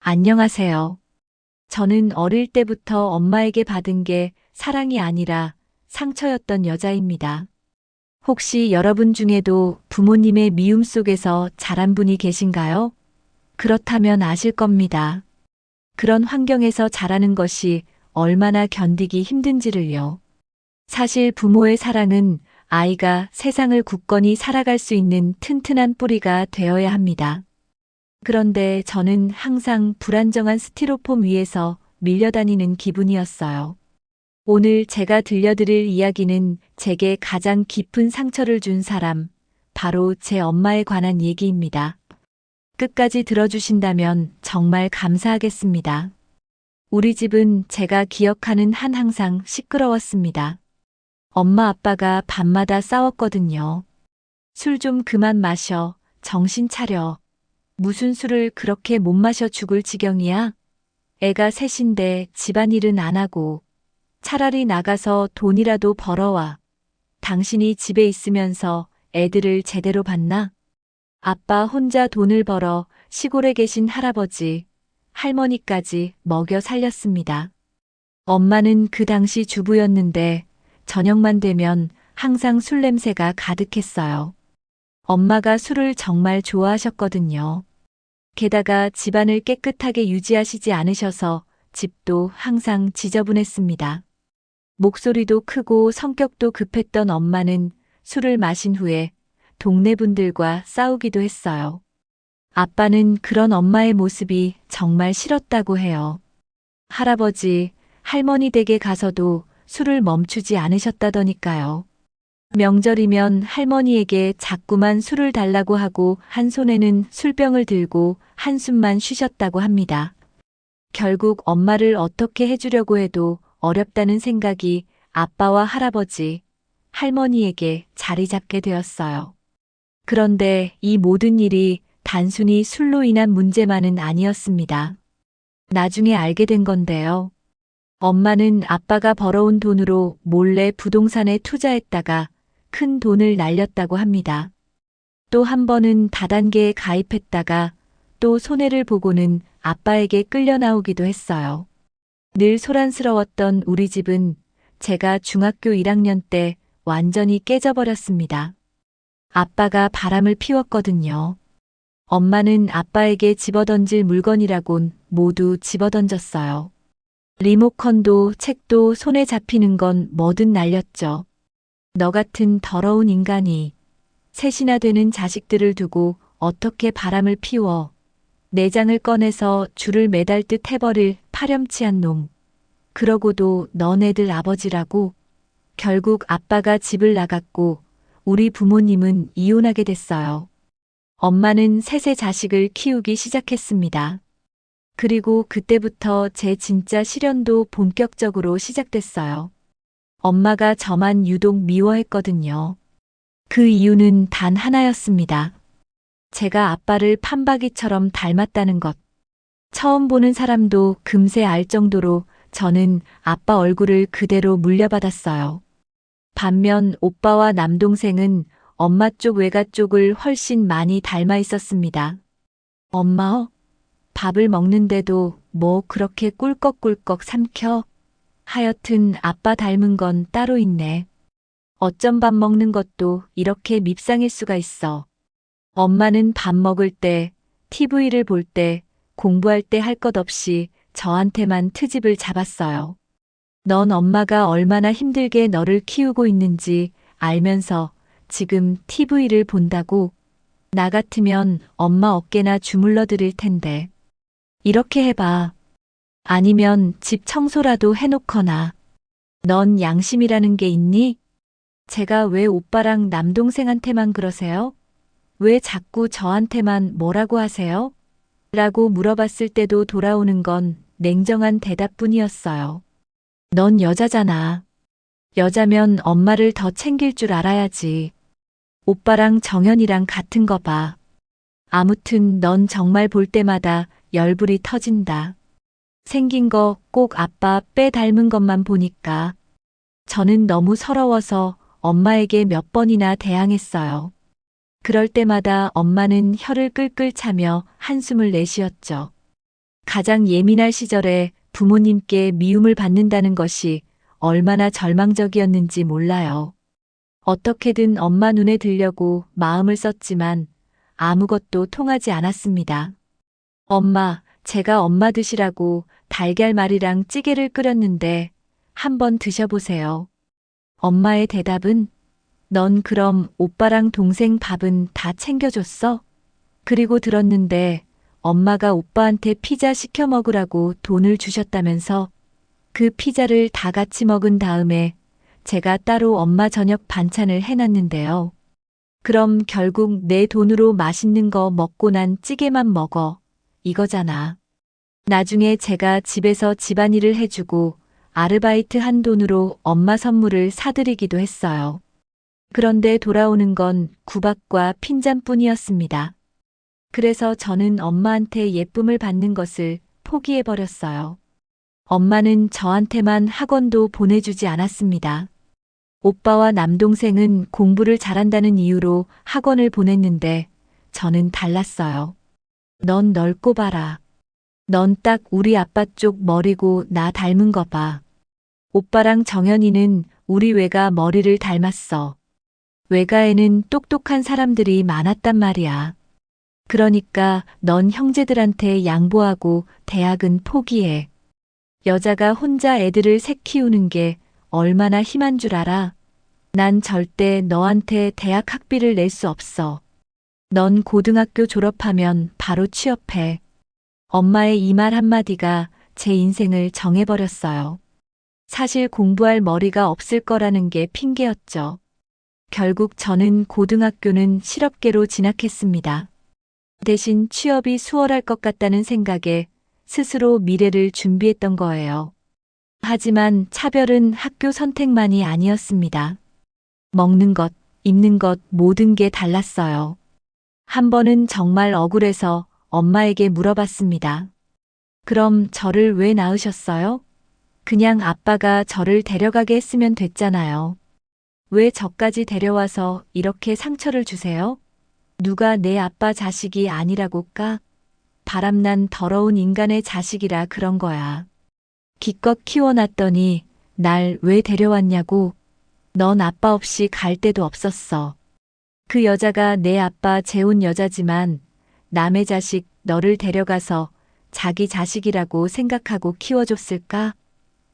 안녕하세요. 저는 어릴 때부터 엄마에게 받은 게 사랑이 아니라 상처였던 여자입니다. 혹시 여러분 중에도 부모님의 미움 속에서 자란 분이 계신가요? 그렇다면 아실 겁니다. 그런 환경에서 자라는 것이 얼마나 견디기 힘든지를요. 사실 부모의 사랑은 아이가 세상을 굳건히 살아갈 수 있는 튼튼한 뿌리가 되어야 합니다. 그런데 저는 항상 불안정한 스티로폼 위에서 밀려다니는 기분이었어요. 오늘 제가 들려드릴 이야기는 제게 가장 깊은 상처를 준 사람, 바로 제 엄마에 관한 얘기입니다. 끝까지 들어주신다면 정말 감사하겠습니다. 우리 집은 제가 기억하는 한 항상 시끄러웠습니다. 엄마 아빠가 밤마다 싸웠거든요. 술 좀 그만 마셔, 정신 차려. 무슨 술을 그렇게 못 마셔 죽을 지경이야? 애가 셋인데 집안일은 안 하고 차라리 나가서 돈이라도 벌어와. 당신이 집에 있으면서 애들을 제대로 봤나? 아빠 혼자 돈을 벌어 시골에 계신 할아버지, 할머니까지 먹여 살렸습니다. 엄마는 그 당시 주부였는데 저녁만 되면 항상 술 냄새가 가득했어요. 엄마가 술을 정말 좋아하셨거든요. 게다가 집안을 깨끗하게 유지하시지 않으셔서 집도 항상 지저분했습니다. 목소리도 크고 성격도 급했던 엄마는 술을 마신 후에 동네 분들과 싸우기도 했어요. 아빠는 그런 엄마의 모습이 정말 싫었다고 해요. 할아버지, 할머니 댁에 가서도 술을 멈추지 않으셨다더니까요. 명절이면 할머니에게 자꾸만 술을 달라고 하고 한 손에는 술병을 들고 한숨만 쉬셨다고 합니다. 결국 엄마를 어떻게 해주려고 해도 어렵다는 생각이 아빠와 할아버지, 할머니에게 자리 잡게 되었어요. 그런데 이 모든 일이 단순히 술로 인한 문제만은 아니었습니다. 나중에 알게 된 건데요. 엄마는 아빠가 벌어온 돈으로 몰래 부동산에 투자했다가 큰 돈을 날렸다고 합니다. 또 한 번은 다단계에 가입했다가 또 손해를 보고는 아빠에게 끌려 나오기도 했어요. 늘 소란스러웠던 우리 집은 제가 중학교 1학년 때 완전히 깨져버렸습니다. 아빠가 바람을 피웠거든요. 엄마는 아빠에게 집어던질 물건이라곤 모두 집어던졌어요. 리모컨도 책도 손에 잡히는 건 뭐든 날렸죠. 너 같은 더러운 인간이 셋이나 되는 자식들을 두고 어떻게 바람을 피워 내장을 꺼내서 줄을 매달 듯 해버릴 파렴치한 놈. 그러고도 너네들 아버지라고. 결국 아빠가 집을 나갔고 우리 부모님은 이혼하게 됐어요. 엄마는 셋의 자식을 키우기 시작했습니다. 그리고 그때부터 제 진짜 시련도 본격적으로 시작됐어요. 엄마가 저만 유독 미워했거든요. 그 이유는 단 하나였습니다. 제가 아빠를 판박이처럼 닮았다는 것. 처음 보는 사람도 금세 알 정도로 저는 아빠 얼굴을 그대로 물려받았어요. 반면 오빠와 남동생은 엄마 쪽 외가 쪽을 훨씬 많이 닮아 있었습니다. 엄마, 밥을 먹는데도 뭐 그렇게 꿀꺽꿀꺽 삼켜? 하여튼 아빠 닮은 건 따로 있네. 어쩜 밥 먹는 것도 이렇게 밉상일 수가 있어. 엄마는 밥 먹을 때, TV를 볼 때, 공부할 때 할 것 없이 저한테만 트집을 잡았어요. 넌 엄마가 얼마나 힘들게 너를 키우고 있는지 알면서 지금 TV를 본다고? 나 같으면 엄마 어깨나 주물러 드릴 텐데. 이렇게 해봐. 아니면 집 청소라도 해놓거나. 넌 양심이라는 게 있니? 제가 왜 오빠랑 남동생한테만 그러세요? 왜 자꾸 저한테만 뭐라고 하세요? 라고 물어봤을 때도 돌아오는 건 냉정한 대답뿐이었어요. 넌 여자잖아. 여자면 엄마를 더 챙길 줄 알아야지. 오빠랑 정연이랑 같은 거 봐. 아무튼 넌 정말 볼 때마다 열불이 터진다. 생긴 거 꼭 아빠 빼 닮은 것만 보니까. 저는 너무 서러워서 엄마에게 몇 번이나 대항했어요. 그럴 때마다 엄마는 혀를 끌끌 차며 한숨을 내쉬었죠. 가장 예민할 시절에 부모님께 미움을 받는다는 것이 얼마나 절망적이었는지 몰라요. 어떻게든 엄마 눈에 들려고 마음을 썼지만 아무것도 통하지 않았습니다. 엄마, 제가 엄마 드시라고 달걀말이랑 찌개를 끓였는데 한번 드셔보세요. 엄마의 대답은 넌 그럼 오빠랑 동생 밥은 다 챙겨줬어? 그리고 들었는데 엄마가 오빠한테 피자 시켜 먹으라고 돈을 주셨다면서 그 피자를 다 같이 먹은 다음에 제가 따로 엄마 저녁 반찬을 해놨는데요. 그럼 결국 내 돈으로 맛있는 거 먹고 난 찌개만 먹어. 이거잖아. 나중에 제가 집에서 집안일을 해주고 아르바이트 한 돈으로 엄마 선물을 사드리기도 했어요. 그런데 돌아오는 건 구박과 핀잔뿐이었습니다. 그래서 저는 엄마한테 예쁨을 받는 것을 포기해버렸어요. 엄마는 저한테만 학원도 보내주지 않았습니다. 오빠와 남동생은 공부를 잘한다는 이유로 학원을 보냈는데 저는 달랐어요. 넌 넓고 봐라. 넌 딱 우리 아빠 쪽 머리고 나 닮은 거 봐. 오빠랑 정연이는 우리 외가 머리를 닮았어. 외가에는 똑똑한 사람들이 많았단 말이야. 그러니까 넌 형제들한테 양보하고 대학은 포기해. 여자가 혼자 애들을 셋 키우는 게 얼마나 힘한 줄 알아? 난 절대 너한테 대학 학비를 낼 수 없어. 넌 고등학교 졸업하면 바로 취업해. 엄마의 이 말 한마디가 제 인생을 정해버렸어요. 사실 공부할 머리가 없을 거라는 게 핑계였죠. 결국 저는 고등학교는 실업계로 진학했습니다. 대신 취업이 수월할 것 같다는 생각에 스스로 미래를 준비했던 거예요. 하지만 차별은 학교 선택만이 아니었습니다. 먹는 것, 입는 것 모든 게 달랐어요. 한 번은 정말 억울해서 엄마에게 물어봤습니다. 그럼 저를 왜 낳으셨어요? 그냥 아빠가 저를 데려가게 했으면 됐잖아요. 왜 저까지 데려와서 이렇게 상처를 주세요? 누가 내 아빠 자식이 아니라고 까? 바람난 더러운 인간의 자식이라 그런 거야. 기껏 키워놨더니 날 왜 데려왔냐고. 넌 아빠 없이 갈 데도 없었어. 그 여자가 내 아빠 재혼 여자지만 남의 자식 너를 데려가서 자기 자식이라고 생각하고 키워줬을까?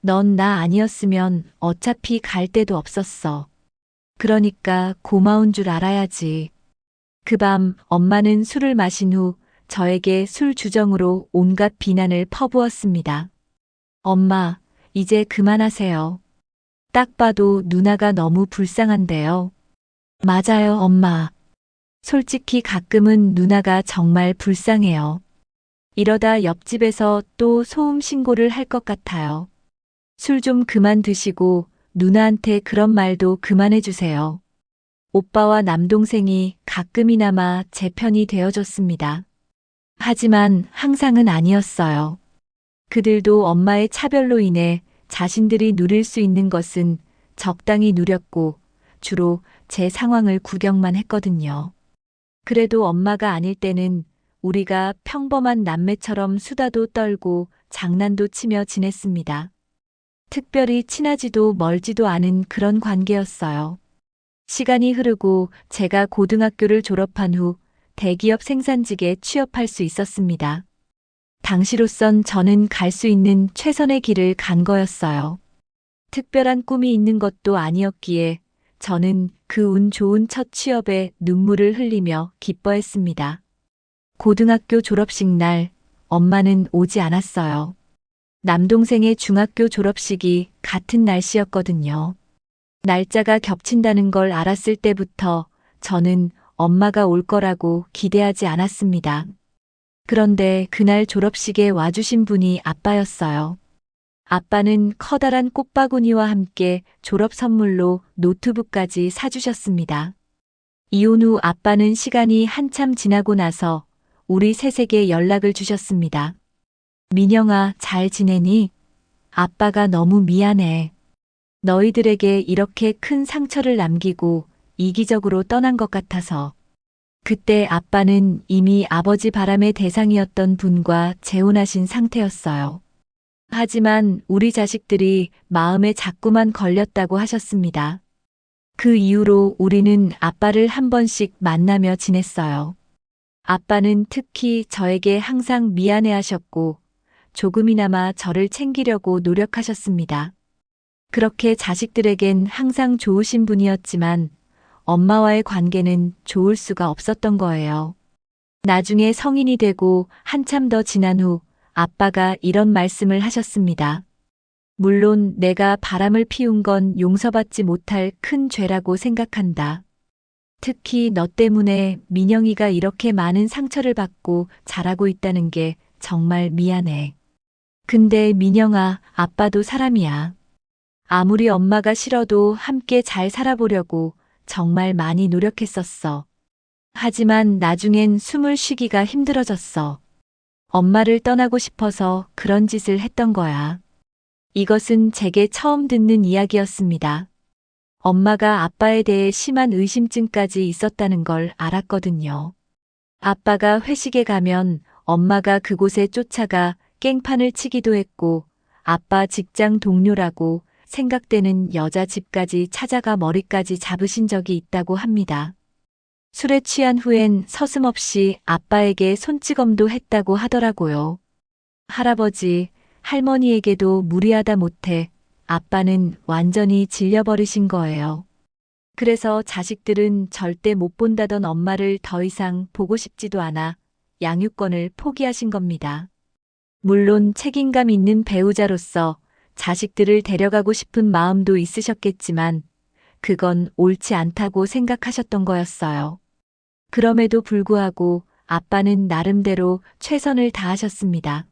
넌 나 아니었으면 어차피 갈 데도 없었어. 그러니까 고마운 줄 알아야지. 그 밤 엄마는 술을 마신 후 저에게 술 주정으로 온갖 비난을 퍼부었습니다. 엄마, 이제 그만하세요. 딱 봐도 누나가 너무 불쌍한데요. 맞아요, 엄마. 솔직히 가끔은 누나가 정말 불쌍해요. 이러다 옆집에서 또 소음 신고를 할 것 같아요. 술 좀 그만 드시고 누나한테 그런 말도 그만해 주세요. 오빠와 남동생이 가끔이나마 제 편이 되어줬습니다. 하지만 항상은 아니었어요. 그들도 엄마의 차별로 인해 자신들이 누릴 수 있는 것은 적당히 누렸고 주로 제 상황을 구경만 했거든요. 그래도 엄마가 아닐 때는 우리가 평범한 남매처럼 수다도 떨고 장난도 치며 지냈습니다. 특별히 친하지도 멀지도 않은 그런 관계였어요. 시간이 흐르고 제가 고등학교를 졸업한 후 대기업 생산직에 취업할 수 있었습니다. 당시로선 저는 갈 수 있는 최선의 길을 간 거였어요. 특별한 꿈이 있는 것도 아니었기에 저는 그 운 좋은 첫 취업에 눈물을 흘리며 기뻐했습니다. 고등학교 졸업식 날 엄마는 오지 않았어요. 남동생의 중학교 졸업식이 같은 날씨였거든요. 날짜가 겹친다는 걸 알았을 때부터 저는 엄마가 올 거라고 기대하지 않았습니다. 그런데 그날 졸업식에 와주신 분이 아빠였어요. 아빠는 커다란 꽃바구니와 함께 졸업 선물로 노트북까지 사주셨습니다. 이혼 후 아빠는 시간이 한참 지나고 나서 우리 셋에게 연락을 주셨습니다. 민영아, 잘 지내니? 아빠가 너무 미안해. 너희들에게 이렇게 큰 상처를 남기고 이기적으로 떠난 것 같아서. 그때 아빠는 이미 아버지 바람의 대상이었던 분과 재혼하신 상태였어요. 하지만 우리 자식들이 마음에 자꾸만 걸렸다고 하셨습니다. 그 이후로 우리는 아빠를 한 번씩 만나며 지냈어요. 아빠는 특히 저에게 항상 미안해 하셨고 조금이나마 저를 챙기려고 노력하셨습니다. 그렇게 자식들에겐 항상 좋으신 분이었지만 엄마와의 관계는 좋을 수가 없었던 거예요. 나중에 성인이 되고 한참 더 지난 후 아빠가 이런 말씀을 하셨습니다. 물론 내가 바람을 피운 건 용서받지 못할 큰 죄라고 생각한다. 특히 너 때문에 민영이가 이렇게 많은 상처를 받고 자라고 있다는 게 정말 미안해. 근데 민영아, 아빠도 사람이야. 아무리 엄마가 싫어도 함께 잘 살아보려고 정말 많이 노력했었어. 하지만 나중엔 숨을 쉬기가 힘들어졌어. 엄마를 떠나고 싶어서 그런 짓을 했던 거야. 이것은 제게 처음 듣는 이야기였습니다. 엄마가 아빠에 대해 심한 의심증까지 있었다는 걸 알았거든요. 아빠가 회식에 가면 엄마가 그곳에 쫓아가 깽판을 치기도 했고 아빠 직장 동료라고 생각되는 여자 집까지 찾아가 머리까지 잡으신 적이 있다고 합니다. 술에 취한 후엔 서슴없이 아빠에게 손찌검도 했다고 하더라고요. 할아버지, 할머니에게도 무리하다 못해 아빠는 완전히 질려버리신 거예요. 그래서 자식들은 절대 못 본다던 엄마를 더 이상 보고 싶지도 않아 양육권을 포기하신 겁니다. 물론 책임감 있는 배우자로서 자식들을 데려가고 싶은 마음도 있으셨겠지만 그건 옳지 않다고 생각하셨던 거였어요. 그럼에도 불구하고 아빠는 나름대로 최선을 다하셨습니다.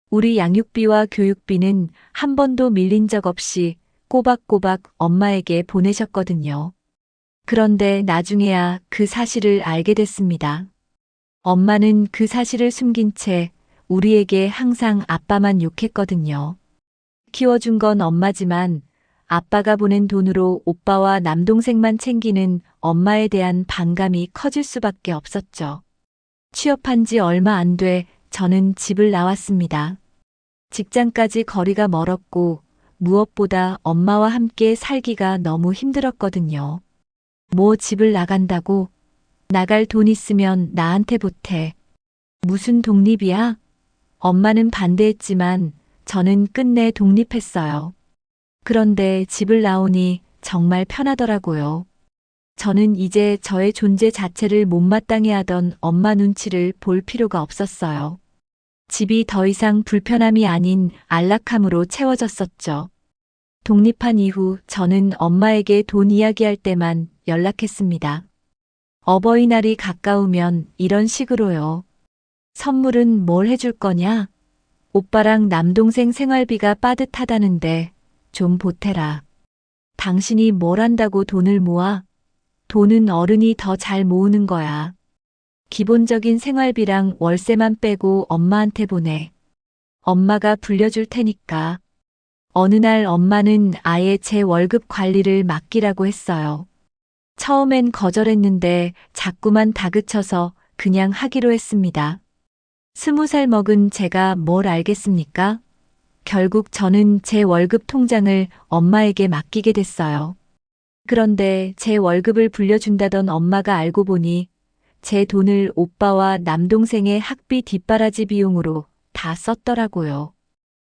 우리 양육비와 교육비는 한 번도 밀린 적 없이 꼬박꼬박 엄마에게 보내셨거든요. 그런데 나중에야 그 사실을 알게 됐습니다. 엄마는 그 사실을 숨긴 채 우리에게 항상 아빠만 욕했거든요. 키워준 건 엄마지만 아빠가 보낸 돈으로 오빠와 남동생만 챙기는 엄마에 대한 반감이 커질 수밖에 없었죠. 취업한 지 얼마 안 돼 저는 집을 나왔습니다. 직장까지 거리가 멀었고 무엇보다 엄마와 함께 살기가 너무 힘들었거든요. 뭐 집을 나간다고? 나갈 돈 있으면 나한테 보태. 무슨 독립이야? 엄마는 반대했지만 저는 끝내 독립했어요. 그런데 집을 나오니 정말 편하더라고요. 저는 이제 저의 존재 자체를 못마땅해 하던 엄마 눈치를 볼 필요가 없었어요. 집이 더 이상 불편함이 아닌 안락함으로 채워졌었죠. 독립한 이후 저는 엄마에게 돈 이야기할 때만 연락했습니다. 어버이날이 가까우면 이런 식으로요. 선물은 뭘 해줄 거냐? 오빠랑 남동생 생활비가 빠듯하다는데 좀 보태라. 당신이 뭘 한다고 돈을 모아? 돈은 어른이 더 잘 모으는 거야. 기본적인 생활비랑 월세만 빼고 엄마한테 보내. 엄마가 불려줄 테니까. 어느 날 엄마는 아예 제 월급 관리를 맡기라고 했어요. 처음엔 거절했는데 자꾸만 다그쳐서 그냥 하기로 했습니다. 20살 먹은 제가 뭘 알겠습니까? 결국 저는 제 월급 통장을 엄마에게 맡기게 됐어요. 그런데 제 월급을 불려준다던 엄마가 알고 보니 제 돈을 오빠와 남동생의 학비 뒷바라지 비용으로 다 썼더라고요.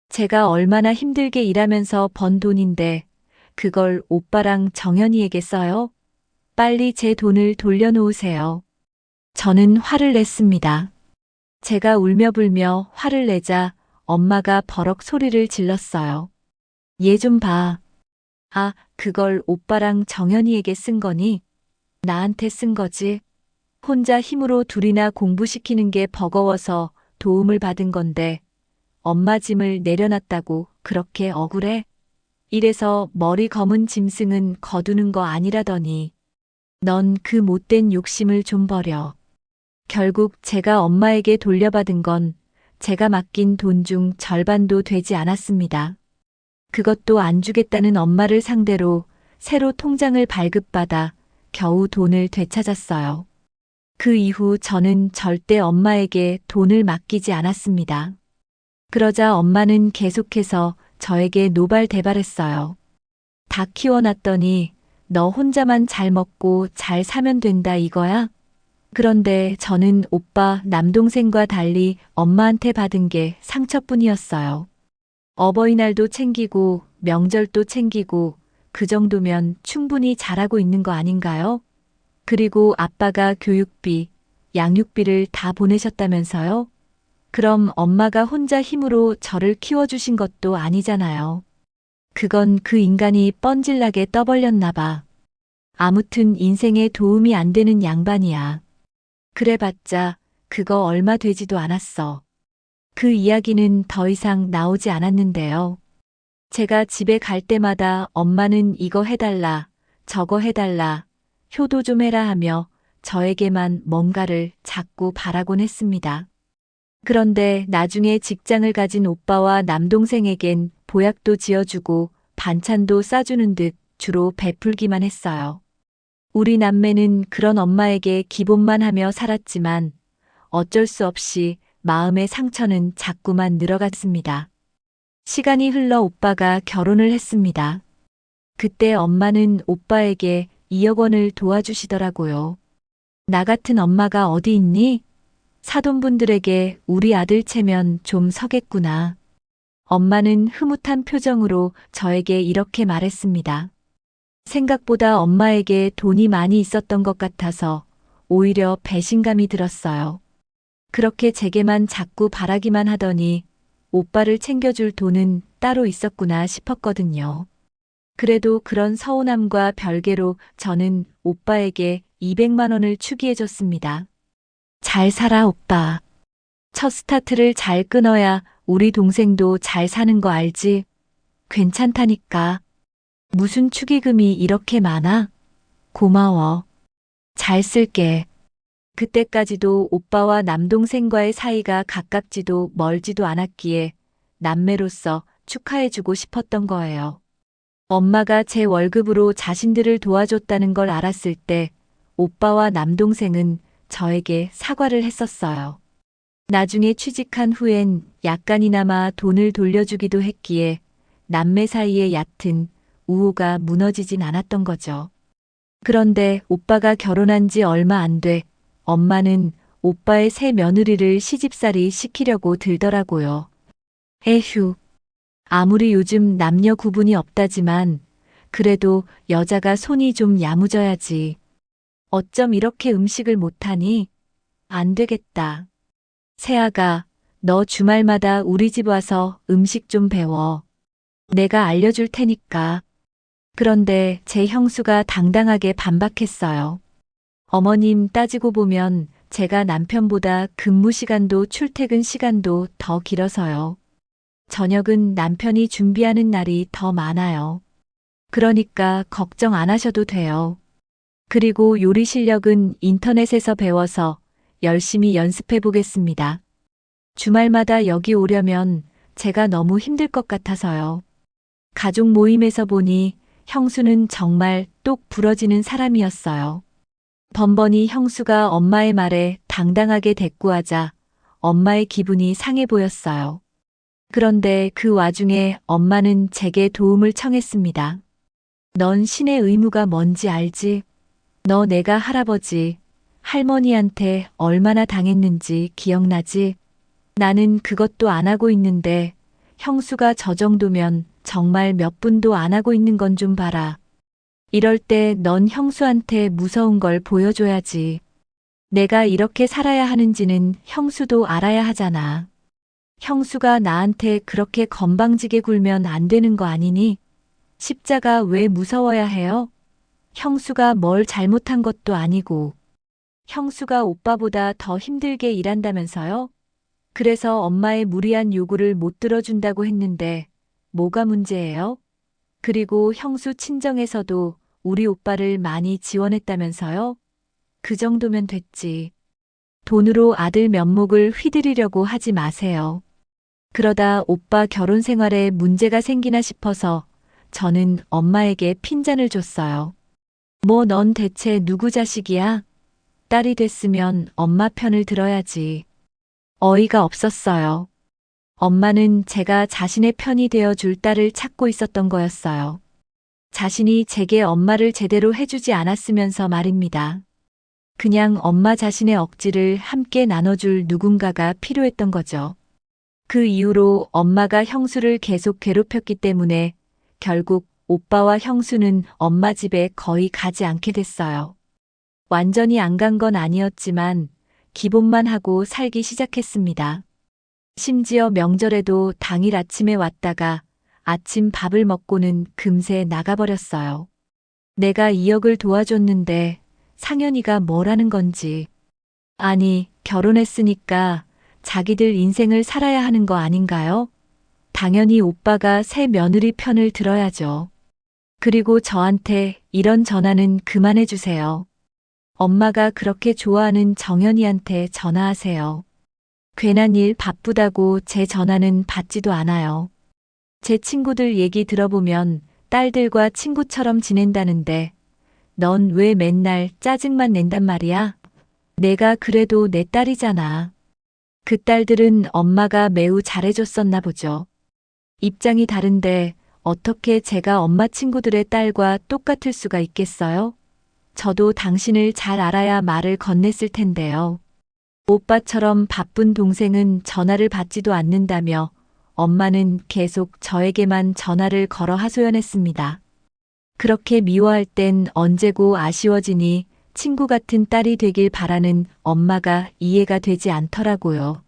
제가 얼마나 힘들게 일하면서 번 돈인데 그걸 오빠랑 정연이에게 써요? 빨리 제 돈을 돌려놓으세요. 저는 화를 냈습니다. 제가 울며 불며 화를 내자 엄마가 버럭 소리를 질렀어요. 얘 좀 봐. 아, 그걸 오빠랑 정연이에게 쓴 거니? 나한테 쓴 거지? 혼자 힘으로 둘이나 공부시키는 게 버거워서 도움을 받은 건데 엄마 짐을 내려놨다고 그렇게 억울해? 이래서 머리 검은 짐승은 거두는 거 아니라더니 넌 그 못된 욕심을 좀 버려. 결국 제가 엄마에게 돌려받은 건 제가 맡긴 돈 중 절반도 되지 않았습니다. 그것도 안 주겠다는 엄마를 상대로 새로 통장을 발급받아 겨우 돈을 되찾았어요. 그 이후 저는 절대 엄마에게 돈을 맡기지 않았습니다. 그러자 엄마는 계속해서 저에게 노발대발했어요. 다 키워놨더니 너 혼자만 잘 먹고 잘 사면 된다 이거야? 그런데 저는 오빠, 남동생과 달리 엄마한테 받은 게 상처뿐이었어요. 어버이날도 챙기고 명절도 챙기고 그 정도면 충분히 잘하고 있는 거 아닌가요? 그리고 아빠가 교육비, 양육비를 다 보내셨다면서요? 그럼 엄마가 혼자 힘으로 저를 키워주신 것도 아니잖아요. 그건 그 인간이 뻔질나게 떠벌렸나 봐. 아무튼 인생에 도움이 안 되는 양반이야. 그래봤자 그거 얼마 되지도 않았어. 그 이야기는 더 이상 나오지 않았는데요. 제가 집에 갈 때마다 엄마는 이거 해달라, 저거 해달라, 효도 좀 해라 하며 저에게만 뭔가를 자꾸 바라곤 했습니다. 그런데 나중에 직장을 가진 오빠와 남동생에겐 보약도 지어주고 반찬도 싸주는 듯 주로 베풀기만 했어요. 우리 남매는 그런 엄마에게 기본만 하며 살았지만 어쩔 수 없이 마음의 상처는 자꾸만 늘어갔습니다. 시간이 흘러 오빠가 결혼을 했습니다. 그때 엄마는 오빠에게 2억 원을 도와주시더라고요. 나 같은 엄마가 어디 있니? 사돈분들에게 우리 아들 체면 좀 서겠구나. 엄마는 흐뭇한 표정으로 저에게 이렇게 말했습니다. 생각보다 엄마에게 돈이 많이 있었던 것 같아서 오히려 배신감이 들었어요. 그렇게 제게만 자꾸 바라기만 하더니 오빠를 챙겨줄 돈은 따로 있었구나 싶었거든요. 그래도 그런 서운함과 별개로 저는 오빠에게 200만 원을 추기해줬습니다. 잘 살아, 오빠. 첫 스타트를 잘 끊어야 우리 동생도 잘 사는 거 알지? 괜찮다니까. 무슨 축의금이 이렇게 많아? 고마워. 잘 쓸게. 그때까지도 오빠와 남동생과의 사이가 가깝지도 멀지도 않았기에 남매로서 축하해주고 싶었던 거예요. 엄마가 제 월급으로 자신들을 도와줬다는 걸 알았을 때 오빠와 남동생은 저에게 사과를 했었어요. 나중에 취직한 후엔 약간이나마 돈을 돌려주기도 했기에 남매 사이의 얕은 우호가 무너지진 않았던 거죠. 그런데 오빠가 결혼한 지 얼마 안 돼 엄마는 오빠의 새 며느리를 시집살이 시키려고 들더라고요. 에휴, 아무리 요즘 남녀 구분이 없다지만 그래도 여자가 손이 좀 야무져야지. 어쩜 이렇게 음식을 못하니? 안 되겠다. 세아가, 너 주말마다 우리 집 와서 음식 좀 배워. 내가 알려줄 테니까. 그런데 제 형수가 당당하게 반박했어요. 어머님 따지고 보면 제가 남편보다 근무 시간도 출퇴근 시간도 더 길어서요. 저녁은 남편이 준비하는 날이 더 많아요. 그러니까 걱정 안 하셔도 돼요. 그리고 요리 실력은 인터넷에서 배워서 열심히 연습해 보겠습니다. 주말마다 여기 오려면 제가 너무 힘들 것 같아서요. 가족 모임에서 보니 형수는 정말 똑 부러지는 사람이었어요. 번번이 형수가 엄마의 말에 당당하게 대꾸하자 엄마의 기분이 상해 보였어요. 그런데 그 와중에 엄마는 제게 도움을 청했습니다. 넌 신의 의무가 뭔지 알지? 너 내가 할아버지, 할머니한테 얼마나 당했는지 기억나지? 나는 그것도 안 하고 있는데 형수가 저 정도면 정말 몇 분도 안 하고 있는 건 좀 봐라. 이럴 때 넌 형수한테 무서운 걸 보여줘야지. 내가 이렇게 살아야 하는지는 형수도 알아야 하잖아. 형수가 나한테 그렇게 건방지게 굴면 안 되는 거 아니니? 십자가 왜 무서워야 해요? 형수가 뭘 잘못한 것도 아니고. 형수가 오빠보다 더 힘들게 일한다면서요? 그래서 엄마의 무리한 요구를 못 들어준다고 했는데 뭐가 문제예요? 그리고 형수 친정에서도 우리 오빠를 많이 지원했다면서요? 그 정도면 됐지. 돈으로 아들 면목을 휘두르려고 하지 마세요. 그러다 오빠 결혼 생활에 문제가 생기나 싶어서 저는 엄마에게 핀잔을 줬어요. 뭐 넌 대체 누구 자식이야? 딸이 됐으면 엄마 편을 들어야지. 어이가 없었어요. 엄마는 제가 자신의 편이 되어줄 딸을 찾고 있었던 거였어요. 자신이 제게 엄마를 제대로 해주지 않았으면서 말입니다. 그냥 엄마 자신의 억지를 함께 나눠줄 누군가가 필요했던 거죠. 그 이후로 엄마가 형수를 계속 괴롭혔기 때문에 결국 오빠와 형수는 엄마 집에 거의 가지 않게 됐어요. 완전히 안 간 건 아니었지만 기본만 하고 살기 시작했습니다. 심지어 명절에도 당일 아침에 왔다가 아침 밥을 먹고는 금세 나가버렸어요. 내가 2억을 도와줬는데 상현이가 뭐라는 건지. 아니, 결혼했으니까 자기들 인생을 살아야 하는 거 아닌가요? 당연히 오빠가 새 며느리 편을 들어야죠. 그리고 저한테 이런 전화는 그만해 주세요. 엄마가 그렇게 좋아하는 정연이한테 전화하세요. 괜한 일 바쁘다고 제 전화는 받지도 않아요. 제 친구들 얘기 들어보면 딸들과 친구처럼 지낸다는데 넌 왜 맨날 짜증만 낸단 말이야? 내가 그래도 내 딸이잖아. 그 딸들은 엄마가 매우 잘해줬었나 보죠. 입장이 다른데 어떻게 제가 엄마 친구들의 딸과 똑같을 수가 있겠어요? 저도 당신을 잘 알아야 말을 건넸을 텐데요. 오빠처럼 바쁜 동생은 전화를 받지도 않는다며 엄마는 계속 저에게만 전화를 걸어 하소연했습니다. 그렇게 미워할 땐 언제고 아쉬워지니 친구 같은 딸이 되길 바라는 엄마가 이해가 되지 않더라고요.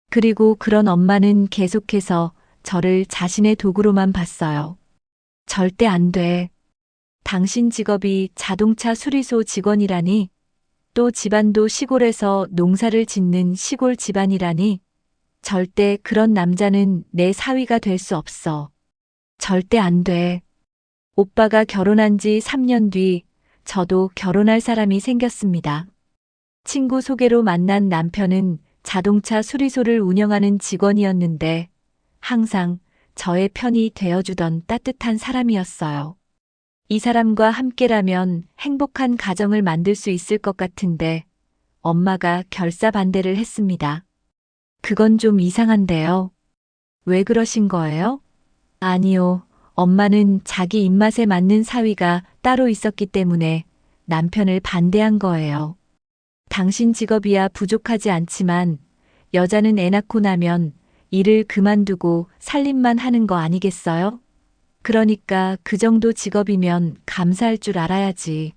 그리고 그런 엄마는 계속해서 저를 자신의 도구로만 봤어요. 절대 안 돼. 당신 직업이 자동차 수리소 직원이라니? 또 집안도 시골에서 농사를 짓는 시골 집안이라니? 절대 그런 남자는 내 사위가 될 수 없어. 절대 안 돼. 오빠가 결혼한 지 3년 뒤 저도 결혼할 사람이 생겼습니다. 친구 소개로 만난 남편은 자동차 수리소를 운영하는 직원이었는데 항상 저의 편이 되어주던 따뜻한 사람이었어요. 이 사람과 함께라면 행복한 가정을 만들 수 있을 것 같은데 엄마가 결사반대를 했습니다. 그건 좀 이상한데요. 왜 그러신 거예요? 아니요. 엄마는 자기 입맛에 맞는 사위가 따로 있었기 때문에 남편을 반대한 거예요. 당신 직업이야 부족하지 않지만 여자는 애 낳고 나면 일을 그만두고 살림만 하는 거 아니겠어요? 그러니까 그 정도 직업이면 감사할 줄 알아야지.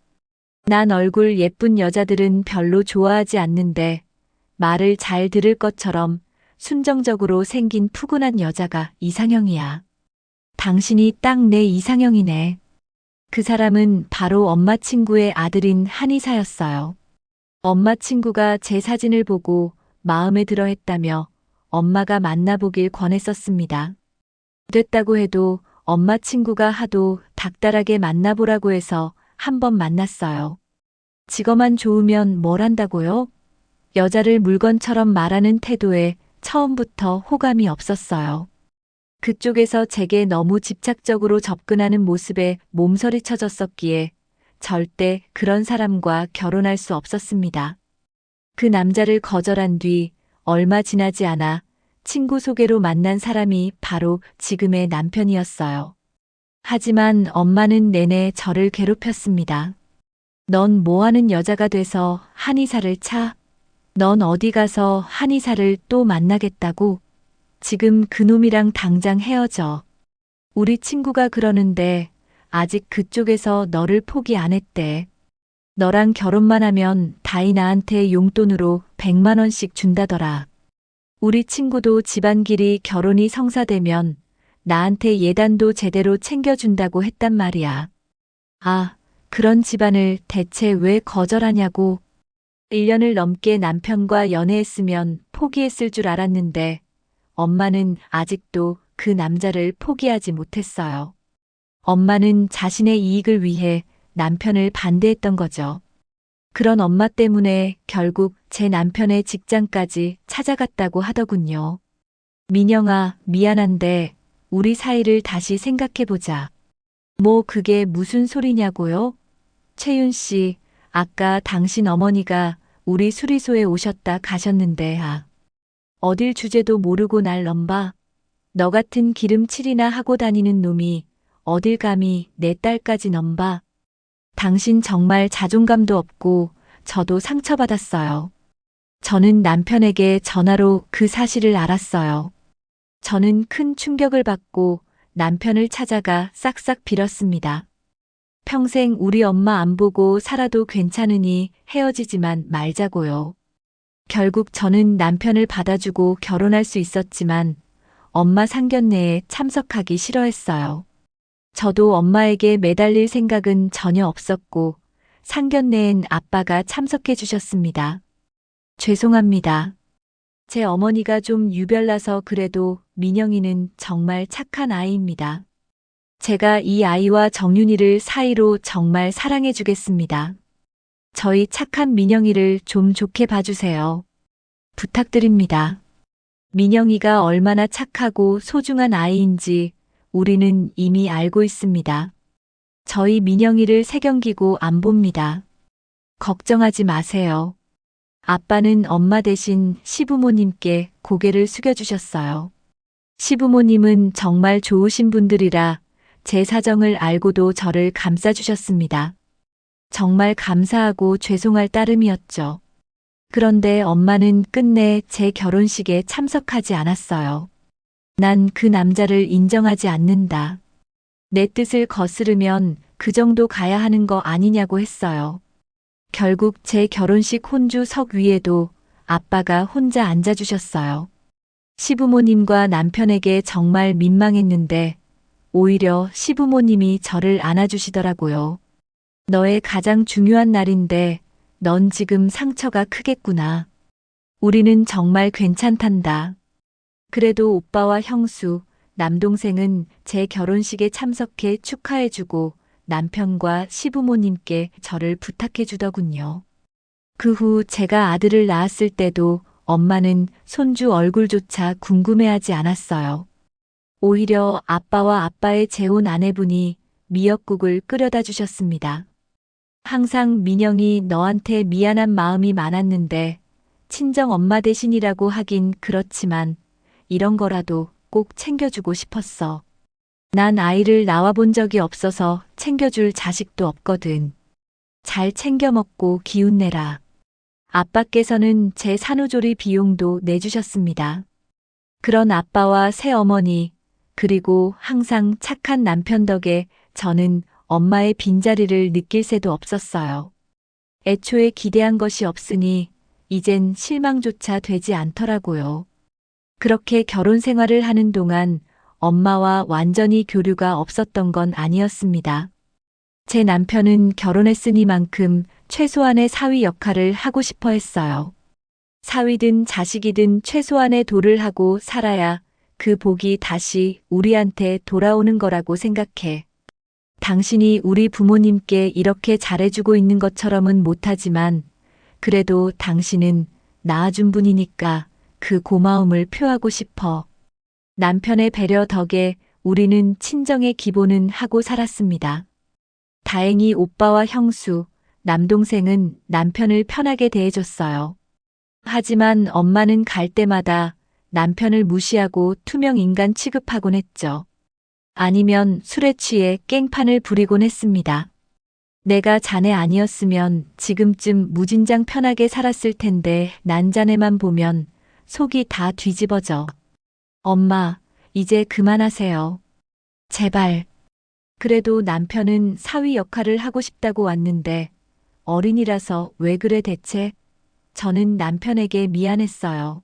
난 얼굴 예쁜 여자들은 별로 좋아하지 않는데 말을 잘 들을 것처럼 순정적으로 생긴 푸근한 여자가 이상형이야. 당신이 딱 내 이상형이네. 그 사람은 바로 엄마 친구의 아들인 한의사였어요. 엄마 친구가 제 사진을 보고 마음에 들어 했다며 엄마가 만나보길 권했었습니다. 됐다고 해도 엄마 친구가 하도 닥달하게 만나보라고 해서 한번 만났어요. 직업만 좋으면 뭘 한다고요? 여자를 물건처럼 말하는 태도에 처음부터 호감이 없었어요. 그쪽에서 제게 너무 집착적으로 접근하는 모습에 몸서리 쳐졌었기에 절대 그런 사람과 결혼할 수 없었습니다. 그 남자를 거절한 뒤 얼마 지나지 않아 친구 소개로 만난 사람이 바로 지금의 남편이었어요. 하지만 엄마는 내내 저를 괴롭혔습니다. 넌 뭐하는 여자가 돼서 한의사를 차? 넌 어디 가서 한의사를 또 만나겠다고? 지금 그놈이랑 당장 헤어져. 우리 친구가 그러는데 아직 그쪽에서 너를 포기 안 했대. 너랑 결혼만 하면 다이 나한테 용돈으로 100만 원씩 준다더라. 우리 친구도 집안길이 결혼이 성사되면 나한테 예단도 제대로 챙겨준다고 했단 말이야. 아, 그런 집안을 대체 왜 거절하냐고. 1년을 넘게 남편과 연애했으면 포기했을 줄 알았는데 엄마는 아직도 그 남자를 포기하지 못했어요. 엄마는 자신의 이익을 위해 남편을 반대했던 거죠. 그런 엄마 때문에 결국 제 남편의 직장까지 찾아갔다고 하더군요. 민영아, 미안한데 우리 사이를 다시 생각해보자. 뭐 그게 무슨 소리냐고요? 채윤 씨, 아까 당신 어머니가 우리 수리소에 오셨다 가셨는데 어딜 주제도 모르고 날 넘봐. 너 같은 기름칠이나 하고 다니는 놈이 어딜 감히 내 딸까지 넘봐. 당신 정말 자존감도 없고 저도 상처받았어요. 저는 남편에게 전화로 그 사실을 알았어요. 저는 큰 충격을 받고 남편을 찾아가 싹싹 빌었습니다. 평생 우리 엄마 안 보고 살아도 괜찮으니 헤어지지만 말자고요. 결국 저는 남편을 받아주고 결혼할 수 있었지만 엄마 상견례에 참석하기 싫어했어요. 저도 엄마에게 매달릴 생각은 전혀 없었고 상견례엔 아빠가 참석해 주셨습니다. 죄송합니다. 제 어머니가 좀 유별나서 그래도 민영이는 정말 착한 아이입니다. 제가 이 아이와 정윤이를 사이로 정말 사랑해 주겠습니다. 저희 착한 민영이를 좀 좋게 봐주세요. 부탁드립니다. 민영이가 얼마나 착하고 소중한 아이인지 우리는 이미 알고 있습니다. 저희 민영이를 새경기고 안 봅니다. 걱정하지 마세요. 아빠는 엄마 대신 시부모님께 고개를 숙여주셨어요. 시부모님은 정말 좋으신 분들이라 제 사정을 알고도 저를 감싸주셨습니다. 정말 감사하고 죄송할 따름이었죠. 그런데 엄마는 끝내 제 결혼식에 참석하지 않았어요. 난 그 남자를 인정하지 않는다. 내 뜻을 거스르면 그 정도 가야 하는 거 아니냐고 했어요. 결국 제 결혼식 혼주석 위에도 아빠가 혼자 앉아주셨어요. 시부모님과 남편에게 정말 민망했는데 오히려 시부모님이 저를 안아주시더라고요. 너의 가장 중요한 날인데 넌 지금 상처가 크겠구나. 우리는 정말 괜찮단다. 그래도 오빠와 형수, 남동생은 제 결혼식에 참석해 축하해주고 남편과 시부모님께 저를 부탁해 주더군요. 그 후 제가 아들을 낳았을 때도 엄마는 손주 얼굴조차 궁금해하지 않았어요. 오히려 아빠와 아빠의 재혼 아내분이 미역국을 끓여다 주셨습니다. 항상 민영이 너한테 미안한 마음이 많았는데 친정 엄마 대신이라고 하긴 그렇지만 이런 거라도 꼭 챙겨주고 싶었어. 난 아이를 낳아본 적이 없어서 챙겨줄 자식도 없거든. 잘 챙겨 먹고 기운 내라. 아빠께서는 제 산후조리 비용도 내주셨습니다. 그런 아빠와 새어머니, 그리고 항상 착한 남편 덕에 저는 엄마의 빈자리를 느낄 새도 없었어요. 애초에 기대한 것이 없으니 이젠 실망조차 되지 않더라고요. 그렇게 결혼 생활을 하는 동안 엄마와 완전히 교류가 없었던 건 아니었습니다. 제 남편은 결혼했으니만큼 최소한의 사위 역할을 하고 싶어 했어요. 사위든 자식이든 최소한의 도를 하고 살아야 그 복이 다시 우리한테 돌아오는 거라고 생각해. 당신이 우리 부모님께 이렇게 잘해주고 있는 것처럼은 못하지만 그래도 당신은 낳아준 분이니까 그 고마움을 표하고 싶어. 남편의 배려 덕에 우리는 친정의 기본은 하고 살았습니다. 다행히 오빠와 형수, 남동생은 남편을 편하게 대해줬어요. 하지만 엄마는 갈 때마다 남편을 무시하고 투명 인간 취급하곤 했죠. 아니면 술에 취해 깽판을 부리곤 했습니다. 내가 자네 아니었으면 지금쯤 무진장 편하게 살았을 텐데 난 자네만 보면 속이 다 뒤집어져. 엄마, 이제 그만하세요. 제발. 그래도 남편은 사위 역할을 하고 싶다고 왔는데 어린이라서 왜 그래 대체? 저는 남편에게 미안했어요.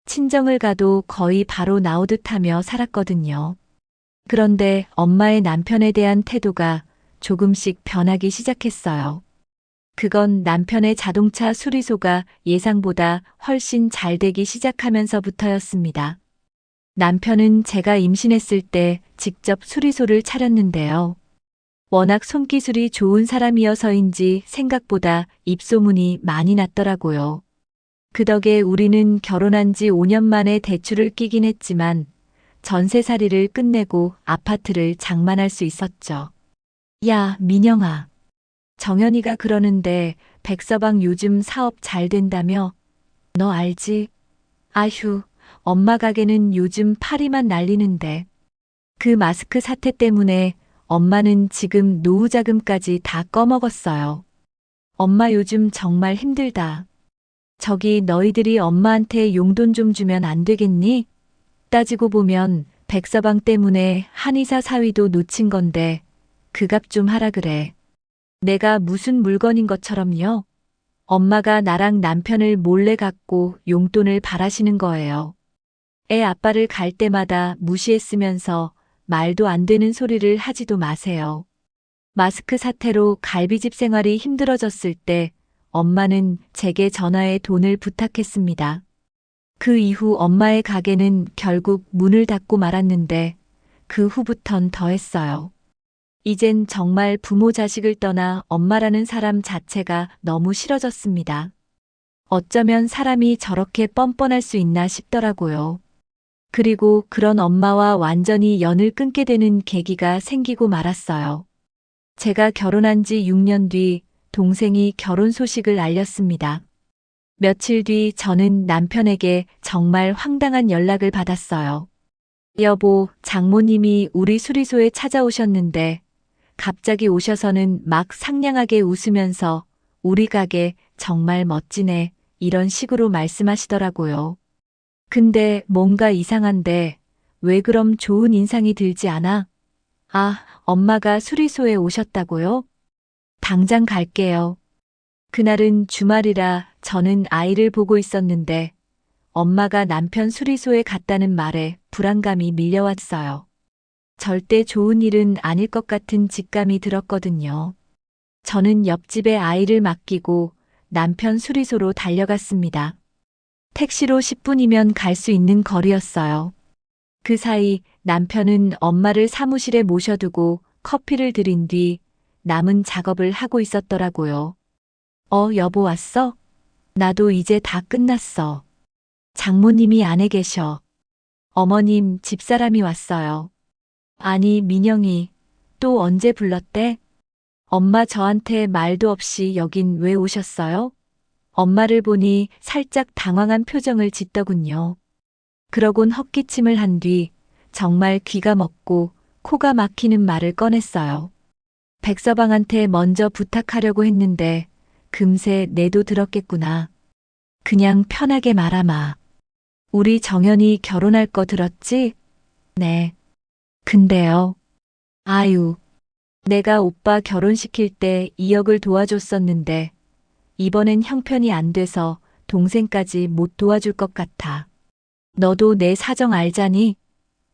친정을 가도 거의 바로 나오듯 하며 살았거든요. 그런데 엄마의 남편에 대한 태도가 조금씩 변하기 시작했어요. 그건 남편의 자동차 수리소가 예상보다 훨씬 잘 되기 시작하면서부터였습니다. 남편은 제가 임신했을 때 직접 수리소를 차렸는데요. 워낙 손기술이 좋은 사람이어서인지 생각보다 입소문이 많이 났더라고요. 그 덕에 우리는 결혼한 지 5년 만에 대출을 끼긴 했지만 전세살이를 끝내고 아파트를 장만할 수 있었죠. 야, 민영아. 정연이가 그러는데 백서방 요즘 사업 잘 된다며? 너 알지? 아휴, 엄마 가게는 요즘 파리만 날리는데. 그 마스크 사태 때문에 엄마는 지금 노후 자금까지 다 꺼먹었어요. 엄마 요즘 정말 힘들다. 저기 너희들이 엄마한테 용돈 좀 주면 안 되겠니? 따지고 보면 백서방 때문에 한의사 사위도 놓친 건데 그 값 좀 하라 그래. 내가 무슨 물건인 것처럼요. 엄마가 나랑 남편을 몰래 갖고 용돈을 바라시는 거예요. 애 아빠를 갈 때마다 무시했으면서 말도 안 되는 소리를 하지도 마세요. 마스크 사태로 갈비집 생활이 힘들어졌을 때 엄마는 제게 전화해 돈을 부탁했습니다. 그 이후 엄마의 가게는 결국 문을 닫고 말았는데 그 후부턴 더 했어요. 이젠 정말 부모 자식을 떠나 엄마라는 사람 자체가 너무 싫어졌습니다. 어쩌면 사람이 저렇게 뻔뻔할 수 있나 싶더라고요. 그리고 그런 엄마와 완전히 연을 끊게 되는 계기가 생기고 말았어요. 제가 결혼한 지 6년 뒤 동생이 결혼 소식을 알렸습니다. 며칠 뒤 저는 남편에게 정말 황당한 연락을 받았어요. 여보, 장모님이 우리 수리소에 찾아오셨는데 갑자기 오셔서는 막 상냥하게 웃으면서 우리 가게 정말 멋지네 이런 식으로 말씀하시더라고요. 근데 뭔가 이상한데 왜 그럼 좋은 인상이 들지 않아? 아, 엄마가 수리소에 오셨다고요? 당장 갈게요. 그날은 주말이라 저는 아이를 보고 있었는데 엄마가 남편 수리소에 갔다는 말에 불안감이 밀려왔어요. 절대 좋은 일은 아닐 것 같은 직감이 들었거든요. 저는 옆집에 아이를 맡기고 남편 수리소로 달려갔습니다. 택시로 10분이면 갈 수 있는 거리였어요. 그 사이 남편은 엄마를 사무실에 모셔두고 커피를 드린 뒤 남은 작업을 하고 있었더라고요. 여보 왔어? 나도 이제 다 끝났어. 장모님이 안에 계셔. 어머님, 집사람이 왔어요. 아니, 민영이 또 언제 불렀대? 엄마 저한테 말도 없이 여긴 왜 오셨어요? 엄마를 보니 살짝 당황한 표정을 짓더군요. 그러곤 헛기침을 한 뒤 정말 귀가 먹고 코가 막히는 말을 꺼냈어요. 백서방한테 먼저 부탁하려고 했는데 금세 내도 들었겠구나. 그냥 편하게 말아마. 우리 정연이 결혼할 거 들었지? 네. 근데요. 아유, 내가 오빠 결혼시킬 때 2억을 도와줬었는데 이번엔 형편이 안 돼서 동생까지 못 도와줄 것 같아. 너도 내 사정 알자니?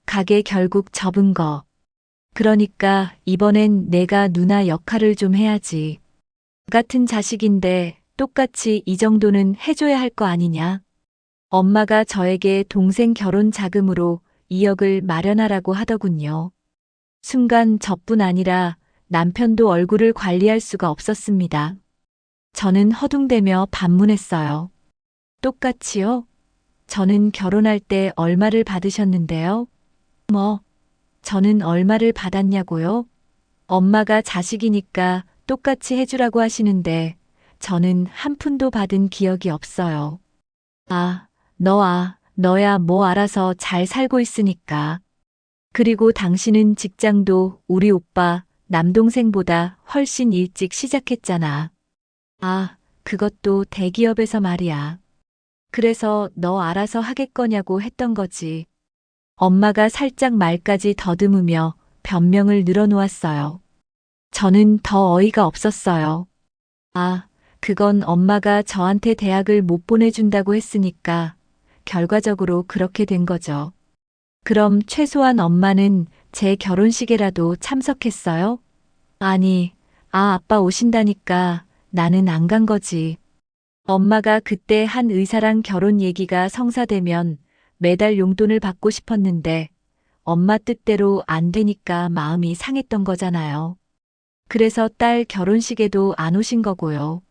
가게 결국 접은 거. 그러니까 이번엔 내가 누나 역할을 좀 해야지. 같은 자식인데 똑같이 이 정도는 해줘야 할 거 아니냐. 엄마가 저에게 동생 결혼 자금으로 2억을 마련하라고 하더군요. 순간 저뿐 아니라 남편도 얼굴을 관리할 수가 없었습니다. 저는 허둥대며 반문했어요. 똑같이요? 저는 결혼할 때 얼마를 받으셨는데요? 저는 얼마를 받았냐고요? 엄마가 자식이니까 똑같이 해주라고 하시는데 저는 한 푼도 받은 기억이 없어요. 아, 너야 뭐 알아서 잘 살고 있으니까. 그리고 당신은 직장도 우리 오빠, 남동생보다 훨씬 일찍 시작했잖아. 아, 그것도 대기업에서 말이야. 그래서 너 알아서 하겠거냐고 했던 거지. 엄마가 살짝 말까지 더듬으며 변명을 늘어놓았어요. 저는 더 어이가 없었어요. 아, 그건 엄마가 저한테 대학을 못 보내준다고 했으니까 결과적으로 그렇게 된 거죠. 그럼 최소한 엄마는 제 결혼식에라도 참석했어요? 아니, 아빠 오신다니까 나는 안 간 거지. 엄마가 그때 한 의사랑 결혼 얘기가 성사되면 매달 용돈을 받고 싶었는데 엄마 뜻대로 안 되니까 마음이 상했던 거잖아요. 그래서 딸 결혼식에도 안 오신 거고요.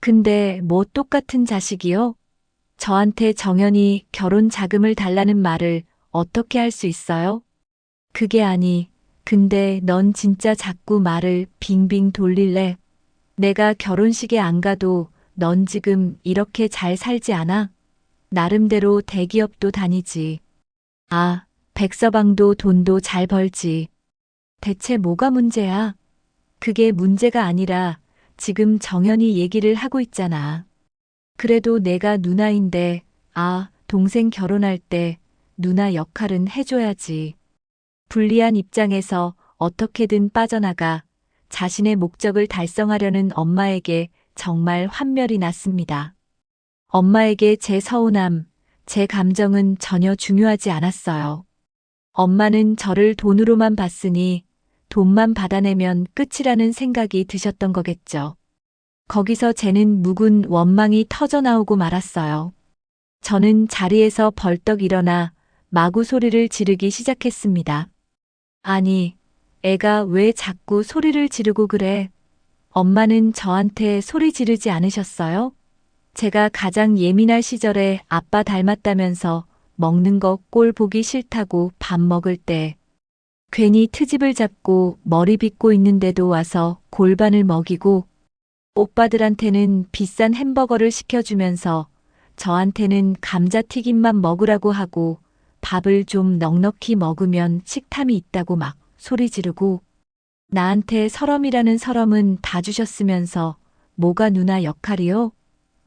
근데 뭐 똑같은 자식이요? 저한테 정연이 결혼 자금을 달라는 말을 어떻게 할 수 있어요? 그게 아니, 근데 넌 진짜 자꾸 말을 빙빙 돌릴래? 내가 결혼식에 안 가도 넌 지금 이렇게 잘 살지 않아? 나름대로 대기업도 다니지. 아, 백서방도 돈도 잘 벌지. 대체 뭐가 문제야? 그게 문제가 아니라 지금 정연이 얘기를 하고 있잖아. 그래도 내가 누나인데, 아, 동생 결혼할 때 누나 역할은 해줘야지. 불리한 입장에서 어떻게든 빠져나가 자신의 목적을 달성하려는 엄마에게 정말 환멸이 났습니다. 엄마에게 제 서운함, 제 감정은 전혀 중요하지 않았어요. 엄마는 저를 돈으로만 봤으니 돈만 받아내면 끝이라는 생각이 드셨던 거겠죠. 거기서 쟤는 묵은 원망이 터져나오고 말았어요. 저는 자리에서 벌떡 일어나 마구 소리를 지르기 시작했습니다. 아니, 애가 왜 자꾸 소리를 지르고 그래? 엄마는 저한테 소리 지르지 않으셨어요? 제가 가장 예민할 시절에 아빠 닮았다면서 먹는 거 꼴 보기 싫다고 밥 먹을 때 괜히 트집을 잡고 머리 빗고 있는데도 와서 골반을 먹이고 오빠들한테는 비싼 햄버거를 시켜주면서 저한테는 감자튀김만 먹으라고 하고 밥을 좀 넉넉히 먹으면 식탐이 있다고 막 소리 지르고 나한테 서럼이라는 서럼은 다 주셨으면서 뭐가 누나 역할이요?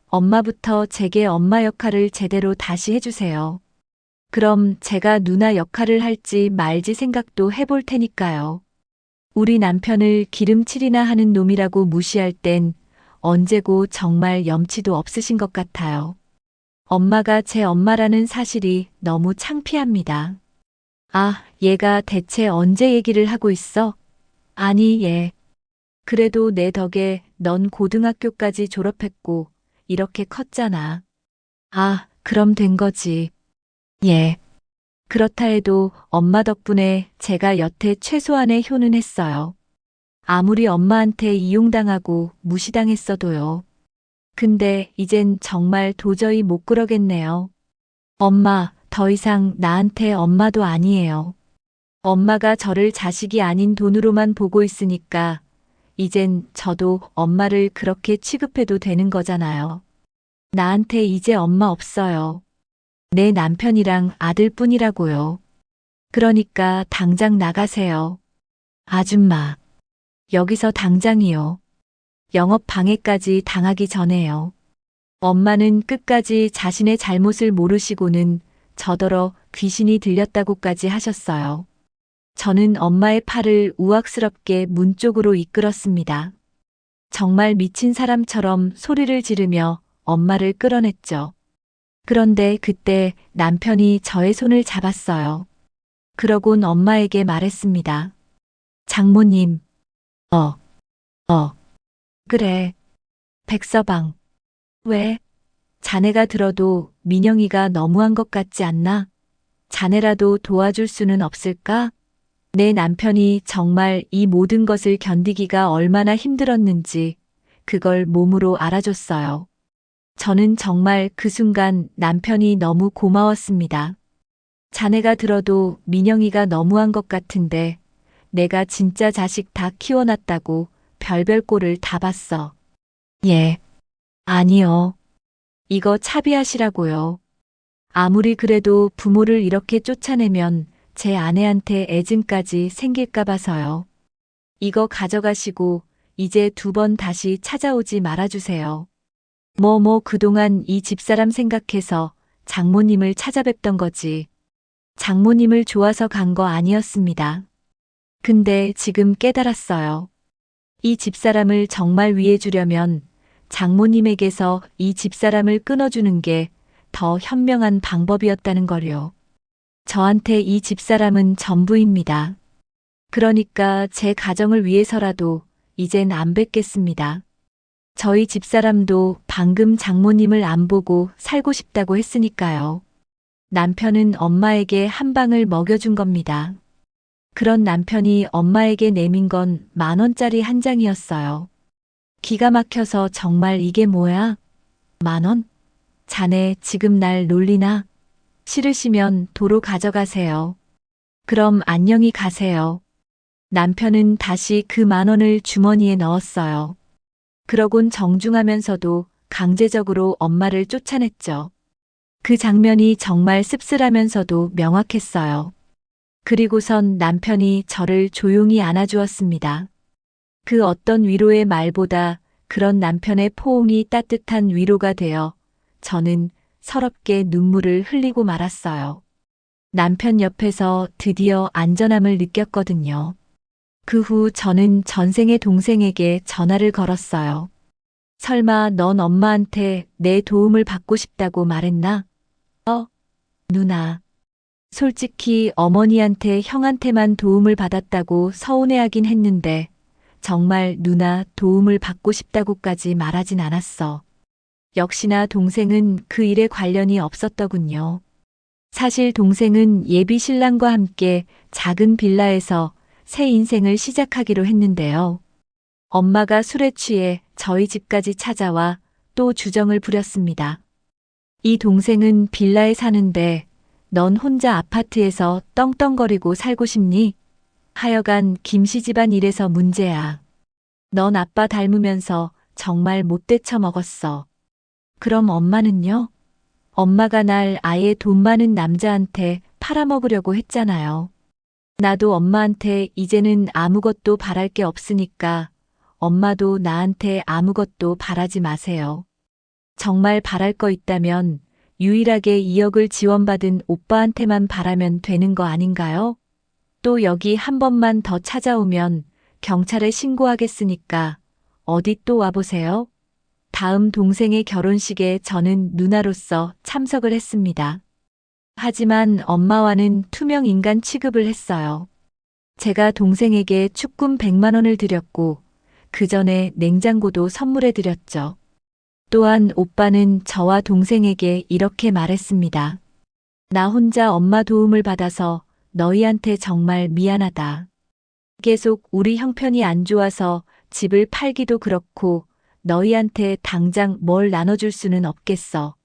엄마부터 제게 엄마 역할을 제대로 다시 해주세요. 그럼 제가 누나 역할을 할지 말지 생각도 해볼 테니까요. 우리 남편을 기름칠이나 하는 놈이라고 무시할 땐 언제고 정말 염치도 없으신 것 같아요. 엄마가 제 엄마라는 사실이 너무 창피합니다. 아, 얘가 대체 언제 얘기를 하고 있어? 아니, 얘. 그래도 내 덕에 넌 고등학교까지 졸업했고 이렇게 컸잖아. 아, 그럼 된 거지. 예. 그렇다 해도 엄마 덕분에 제가 여태 최소한의 효는 했어요. 아무리 엄마한테 이용당하고 무시당했어도요. 근데 이젠 정말 도저히 못 그러겠네요. 엄마, 더 이상 나한테 엄마도 아니에요. 엄마가 저를 자식이 아닌 돈으로만 보고 있으니까 이젠 저도 엄마를 그렇게 취급해도 되는 거잖아요. 나한테 이제 엄마 없어요. 내 남편이랑 아들뿐이라고요. 그러니까 당장 나가세요. 아줌마. 여기서 당장이요. 영업 방해까지 당하기 전에요. 엄마는 끝까지 자신의 잘못을 모르시고는 저더러 귀신이 들렸다고까지 하셨어요. 저는 엄마의 팔을 우악스럽게 문 쪽으로 이끌었습니다. 정말 미친 사람처럼 소리를 지르며 엄마를 끌어냈죠. 그런데 그때 남편이 저의 손을 잡았어요. 그러곤 엄마에게 말했습니다. 장모님, 어, 그래. 백서방. 왜? 자네가 들어도 민영이가 너무한 것 같지 않나? 자네라도 도와줄 수는 없을까? 내 남편이 정말 이 모든 것을 견디기가 얼마나 힘들었는지 그걸 몸으로 알아줬어요. 저는 정말 그 순간 남편이 너무 고마웠습니다. 자네가 들어도 민영이가 너무한 것 같은데 내가 진짜 자식 다 키워놨다고 별별 꼴을 다 봤어. 예. 아니요. 이거 차비하시라고요. 아무리 그래도 부모를 이렇게 쫓아내면 제 아내한테 애증까지 생길까 봐서요. 이거 가져가시고 이제 2번 다시 찾아오지 말아주세요. 그동안 이 집사람 생각해서 장모님을 찾아뵙던 거지. 장모님을 좋아서 간 거 아니었습니다. 근데 지금 깨달았어요. 이 집사람을 정말 위해주려면 장모님에게서 이 집사람을 끊어주는 게 더 현명한 방법이었다는 걸요. 저한테 이 집사람은 전부입니다. 그러니까 제 가정을 위해서라도 이젠 안 뵙겠습니다. 저희 집사람도 방금 장모님을 안 보고 살고 싶다고 했으니까요. 남편은 엄마에게 한 방을 먹여준 겁니다. 그런 남편이 엄마에게 내민 건 10,000원짜리 한 장이었어요. 기가 막혀서 정말 이게 뭐야? 10,000원? 자네 지금 날 놀리나? 싫으시면 도로 가져가세요. 그럼 안녕히 가세요. 남편은 다시 그 10,000원을 주머니에 넣었어요. 그러곤 정중하면서도 강제적으로 엄마를 쫓아냈죠. 그 장면이 정말 씁쓸하면서도 명확했어요. 그리고선 남편이 저를 조용히 안아주었습니다. 그 어떤 위로의 말보다 그런 남편의 포옹이 따뜻한 위로가 되어 저는 서럽게 눈물을 흘리고 말았어요. 남편 옆에서 드디어 안전함을 느꼈거든요. 그 후 저는 전생의 동생에게 전화를 걸었어요. 설마 넌 엄마한테 내 도움을 받고 싶다고 말했나? 누나. 솔직히 어머니한테 형한테만 도움을 받았다고 서운해하긴 했는데 정말 누나 도움을 받고 싶다고까지 말하진 않았어. 역시나 동생은 그 일에 관련이 없었더군요. 사실 동생은 예비 신랑과 함께 작은 빌라에서 새 인생을 시작하기로 했는데요. 엄마가 술에 취해 저희 집까지 찾아와 또 주정을 부렸습니다. 이 동생은 빌라에 사는데 넌 혼자 아파트에서 떵떵거리고 살고 싶니? 하여간 김씨 집안 일에서 문제야. 넌 아빠 닮으면서 정말 못돼 처먹었어. 그럼 엄마는요? 엄마가 날 아예 돈 많은 남자한테 팔아먹으려고 했잖아요. 나도 엄마한테 이제는 아무것도 바랄 게 없으니까 엄마도 나한테 아무것도 바라지 마세요. 정말 바랄 거 있다면 유일하게 2억을 지원받은 오빠한테만 바라면 되는 거 아닌가요? 또 여기 한 번만 더 찾아오면 경찰에 신고하겠으니까 어디 또 와보세요. 다음 동생의 결혼식에 저는 누나로서 참석을 했습니다. 하지만 엄마와는 투명 인간 취급을 했어요. 제가 동생에게 축금 100만 원을 드렸고 그 전에 냉장고도 선물해 드렸죠. 또한 오빠는 저와 동생에게 이렇게 말했습니다. 나 혼자 엄마 도움을 받아서 너희한테 정말 미안하다. 계속 우리 형편이 안 좋아서 집을 팔기도 그렇고 너희한테 당장 뭘 나눠줄 수는 없겠어.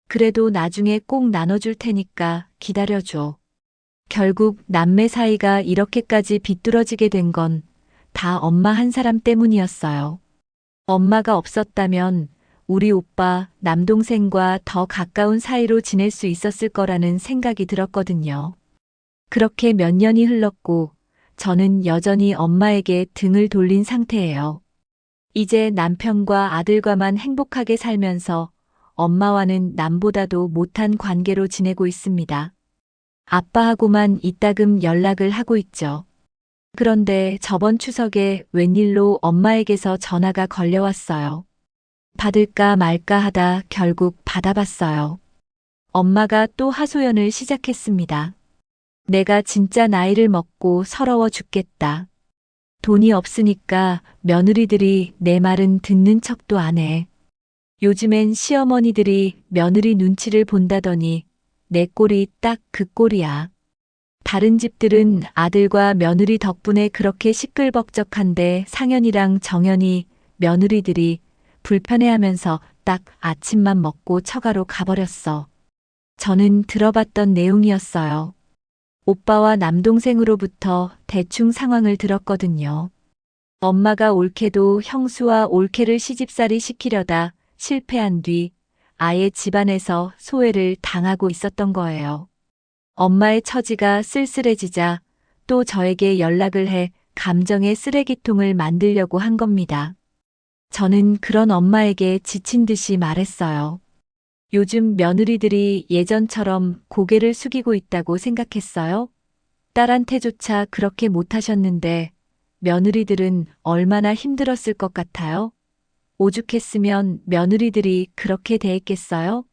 그래도 나중에 꼭 나눠줄 테니까 기다려줘. 결국 남매 사이가 이렇게까지 비뚤어지게 된 건 다 엄마 한 사람 때문이었어요. 엄마가 없었다면 우리 오빠, 남동생과 더 가까운 사이로 지낼 수 있었을 거라는 생각이 들었거든요. 그렇게 몇 년이 흘렀고 저는 여전히 엄마에게 등을 돌린 상태예요. 이제 남편과 아들과만 행복하게 살면서 엄마와는 남보다도 못한 관계로 지내고 있습니다. 아빠하고만 이따금 연락을 하고 있죠. 그런데 저번 추석에 웬일로 엄마에게서 전화가 걸려왔어요. 받을까 말까 하다 결국 받아봤어요. 엄마가 또 하소연을 시작했습니다. 내가 진짜 나이를 먹고 서러워 죽겠다. 돈이 없으니까 며느리들이 내 말은 듣는 척도 안 해. 요즘엔 시어머니들이 며느리 눈치를 본다더니 내 꼴이 딱 그 꼴이야. 다른 집들은 아들과 며느리 덕분에 그렇게 시끌벅적한데 상현이랑 정현이 며느리들이 불편해하면서 딱 아침만 먹고 처가로 가버렸어. 저는 들어봤던 내용이었어요. 오빠와 남동생으로부터 대충 상황을 들었거든요. 엄마가 올케도 형수와 올케를 시집살이 시키려다 실패한 뒤 아예 집안에서 소외를 당하고 있었던 거예요. 엄마의 처지가 쓸쓸해지자 또 저에게 연락을 해 감정의 쓰레기통을 만들려고 한 겁니다. 저는 그런 엄마에게 지친 듯이 말했어요. 요즘 며느리들이 예전처럼 고개를 숙이고 있다고 생각했어요? 딸한테조차 그렇게 못하셨는데 며느리들은 얼마나 힘들었을 것 같아요? 오죽했으면 며느리들이 그렇게 대했겠어요?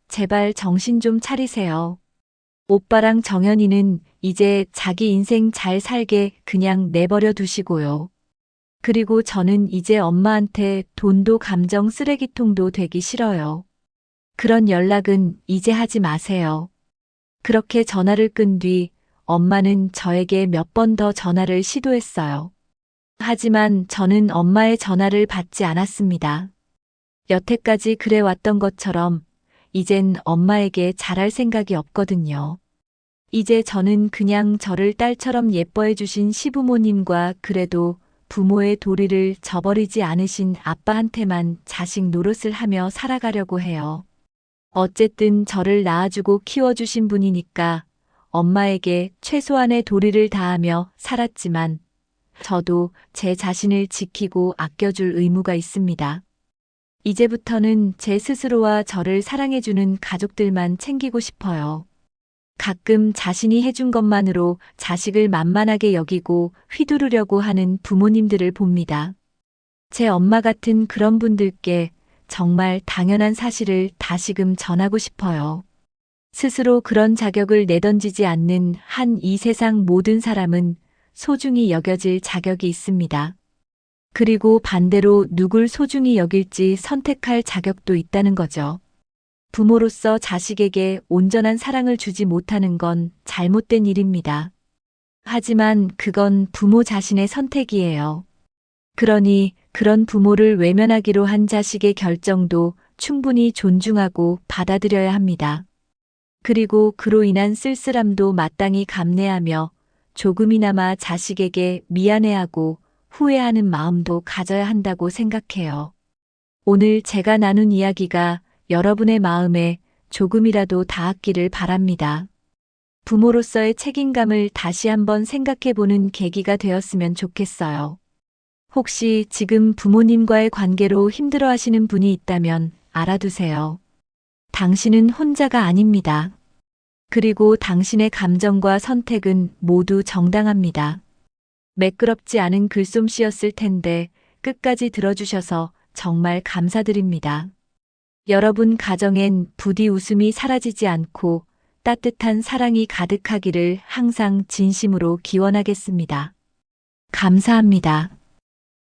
제발 정신 좀 차리세요. 오빠랑 정연이는 이제 자기 인생 잘 살게 그냥 내버려 두시고요. 그리고 저는 이제 엄마한테 돈도 감정 쓰레기통도 되기 싫어요. 그런 연락은 이제 하지 마세요. 그렇게 전화를 끈 뒤 엄마는 저에게 몇 번 더 전화를 시도했어요. 하지만 저는 엄마의 전화를 받지 않았습니다. 여태까지 그래왔던 것처럼 이젠 엄마에게 잘할 생각이 없거든요. 이제 저는 그냥 저를 딸처럼 예뻐해 주신 시부모님과 그래도 부모의 도리를 저버리지 않으신 아빠한테만 자식 노릇을 하며 살아가려고 해요. 어쨌든 저를 낳아주고 키워주신 분이니까 엄마에게 최소한의 도리를 다하며 살았지만 저도 제 자신을 지키고 아껴줄 의무가 있습니다. 이제부터는 제 스스로와 저를 사랑해주는 가족들만 챙기고 싶어요. 가끔 자신이 해준 것만으로 자식을 만만하게 여기고 휘두르려고 하는 부모님들을 봅니다. 제 엄마 같은 그런 분들께 정말 당연한 사실을 다시금 전하고 싶어요. 스스로 그런 자격을 내던지지 않는 한 이 세상 모든 사람은 소중히 여겨질 자격이 있습니다. 그리고 반대로 누굴 소중히 여길지 선택할 자격도 있다는 거죠. 부모로서 자식에게 온전한 사랑을 주지 못하는 건 잘못된 일입니다. 하지만 그건 부모 자신의 선택이에요. 그러니 그런 부모를 외면하기로 한 자식의 결정도 충분히 존중하고 받아들여야 합니다. 그리고 그로 인한 쓸쓸함도 마땅히 감내하며 조금이나마 자식에게 미안해하고 후회하는 마음도 가져야 한다고 생각해요. 오늘 제가 나눈 이야기가 여러분의 마음에 조금이라도 닿았기를 바랍니다. 부모로서의 책임감을 다시 한번 생각해 보는 계기가 되었으면 좋겠어요. 혹시 지금 부모님과의 관계로 힘들어 하시는 분이 있다면 알아두세요. 당신은 혼자가 아닙니다. 그리고 당신의 감정과 선택은 모두 정당합니다. 매끄럽지 않은 글솜씨였을 텐데 끝까지 들어주셔서 정말 감사드립니다. 여러분 가정엔 부디 웃음이 사라지지 않고 따뜻한 사랑이 가득하기를 항상 진심으로 기원하겠습니다. 감사합니다.